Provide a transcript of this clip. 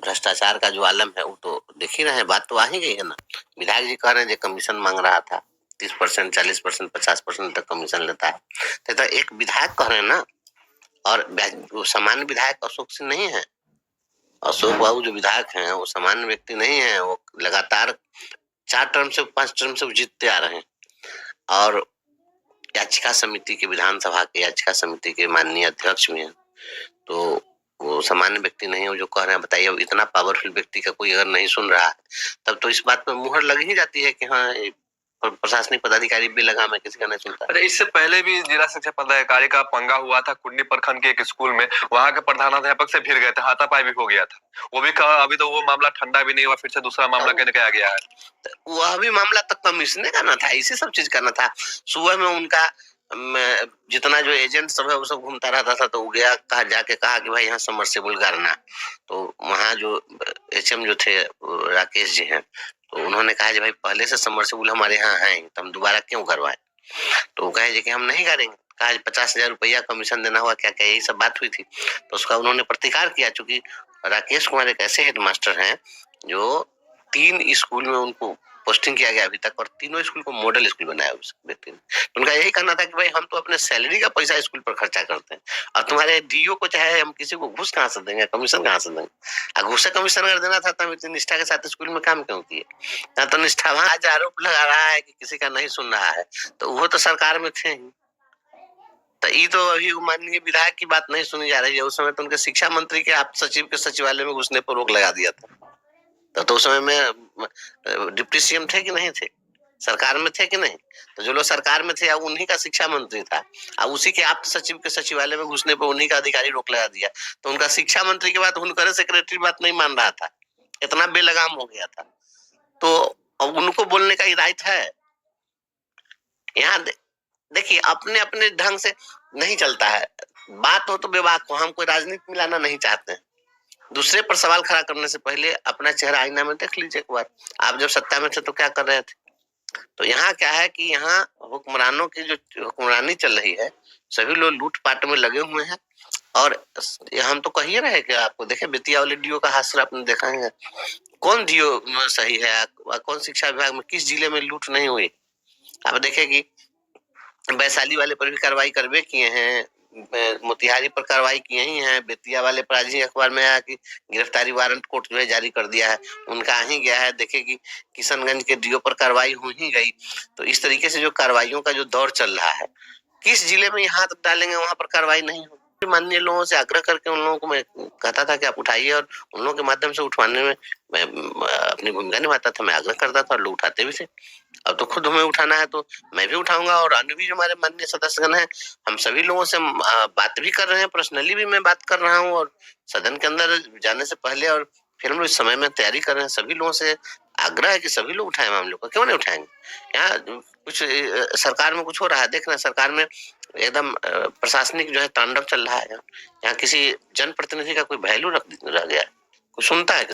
भ्रष्टाचार का जो आलम है वो तो देख ही रहे हैं। बात तो आ ही गई है ना। विधायक जी कह रहे हैं जो कमीशन मांग रहा था 30%, 40%, 50% तक कमीशन लेता है। तो एक विधायक कह रहे हैं ना, और वो सामान्य विधायक अशोक सिंह नहीं है। अशोक बाबू जो विधायक हैं वो सामान्य व्यक्ति नहीं है। वो लगातार 4 टर्म से 5 टर्म से जीतते आ रहे हैं, और याचिका समिति के, विधानसभा के याचिका समिति के माननीय अध्यक्ष भी हैं। तो वो सामान्य व्यक्ति नहीं है। वो जो कह रहे हैं, बताइए, इतना पावरफुल व्यक्ति का कोई अगर नहीं सुन रहा है तब तो इस बात पर मुहर लग ही जाती है कि हाँ, प्रशासनिक पदाधिकारी भी लगा, मैं किसी का नहीं सुनता। अरे इससे पहले भी जिला शिक्षा पदाधिकारी का पंगा हुआ था कुंडी प्रखंड के एक स्कूल में। वहां के प्रधानाध्यापक से फिर गए थे, हाथापाई भी हो गया था। वो भी कहा अभी तो वो मामला ठंडा भी नहीं हुआ, फिर से दूसरा मामला कहने आ गया है। वह भी मामला तक कमिश्नर का ना था, इसी सब चीज करना था। सुबह में उनका जितना जो एजेंट सब है वो सब घूमता रहता था, तो वो गया, कहा जाके कहा कि भाई यहाँ सबमर्सिबल करना। तो वहाँ जो एचएम जो थे राकेश जी हैं, तो उन्होंने कहा भाई पहले से सबमर्सिबल हमारे यहाँ है, तो हम दोबारा क्यों करवाए। तो वो कहे कि हम नहीं करेंगे। कहा 50,000 रुपया कमीशन देना हुआ, क्या क्या यही सब बात हुई थी। तो उसका उन्होंने प्रतिकार किया। चूंकि राकेश कुमार एक ऐसे हेडमास्टर हैं जो 3 स्कूल में उनको पोस्टिंग किया गया अभी तक, और तीनों स्कूल को मॉडल स्कूल बनाया उस व्यक्ति ने। तो उनका यही कहना था कि भाई हम तो अपने सैलरी का पैसा स्कूल पर खर्चा करते हैं, और तुम्हारे डीओ को चाहे हम किसी को घूस कहाँ से देंगे, कमीशन कहाँ से देंगे। घूस कमीशन अगर देना था तब इतनी निष्ठा के साथ स्कूल में काम क्यों किए। ना तो निष्ठा, वहां आज आरोप लगा रहा है कि किसी का नहीं सुन रहा है, तो वो तो सरकार में थे ही। तो ये तो अभी माननीय विधायक की बात नहीं सुनी जा रही है। उस समय तो उनके शिक्षा मंत्री के आप सचिव के सचिवालय में घुसने पर रोक लगा दिया था। तो उस समय में डिप्टी सीएम थे कि नहीं थे, सरकार में थे कि नहीं। तो जो लोग सरकार में थे उन्हीं का शिक्षा मंत्री था, और उसी के आप सचिव के सचिवालय में घुसने पर उन्हीं का अधिकारी रोक लगा दिया। तो उनका शिक्षा मंत्री के बाद उनका सेक्रेटरी बात नहीं मान रहा था, इतना बेलगाम हो गया था। तो अब उनको बोलने का ही राइट है। यहाँ देखिए, अपने अपने ढंग से नहीं चलता है। बात हो तो विवाद को, हम कोई राजनीति मिलाना नहीं चाहते हैं। दूसरे पर सवाल खड़ा करने से पहले अपना चेहरा आईना में देख लीजिए एक बार। आप जब सत्ता में थे तो क्या कर रहे थे। तो यहाँ क्या है कि यहाँ हुक्मरानों की जो हुक्मरानी चल रही है, सभी लोग लूटपाट में लगे हुए हैं। और हम तो कहिए रहे कि आपको देखे बेतिया वाले डीओ का हादसा आपने देखा है। कौन डीओ सही है, कौन शिक्षा विभाग में किस जिले में लूट नहीं हुई। आप देखे कि वैशाली वाले पर भी कार्रवाई करवे किए हैं, मोतिहारी पर कार्रवाई किए ही हैं, बेतिया वाले पर आज ही अखबार में आया कि गिरफ्तारी वारंट कोर्ट जो है जारी कर दिया है, उनका आ ही गया है। देखे कि किशनगंज के डीओ पर कार्रवाई हो ही गई। तो इस तरीके से जो कार्रवाइयों का जो दौर चल रहा है, किस जिले में हाथ डालेंगे वहां पर कार्रवाई नहीं होगी। माननीय लोगों से आग्रह करके उन लोगों को मैं कहता था कि आप उठाइए, और उन लोगों के माध्यम से उठवाने में मैं अपनी भूमिका निभाता था, मैं आग्रह करता था और लोग उठाते भी थे। अब तो खुद हमें उठाना है तो मैं भी उठाऊंगा, और अन्य भी जो हमारे माननीय सदस्यगण हैं, हम सभी लोगों से बात भी कर रहे हैं, पर्सनली भी मैं बात कर रहा हूँ, और सदन के अंदर जाने से पहले और फिर हम लोग इस समय में तैयारी कर रहे हैं। सभी लोगों से आग्रह है कि सभी लोग उठाए मामलों को, क्यों नहीं उठाएंगे। यहाँ कुछ सरकार में कुछ हो रहा है, देख रहे हैं सरकार में एकदम प्रशासनिक जो है तांडव चल रहा है। यहाँ किसी जनप्रतिनिधि का कोई वैल्यू रह गया है, कोई सुनता है।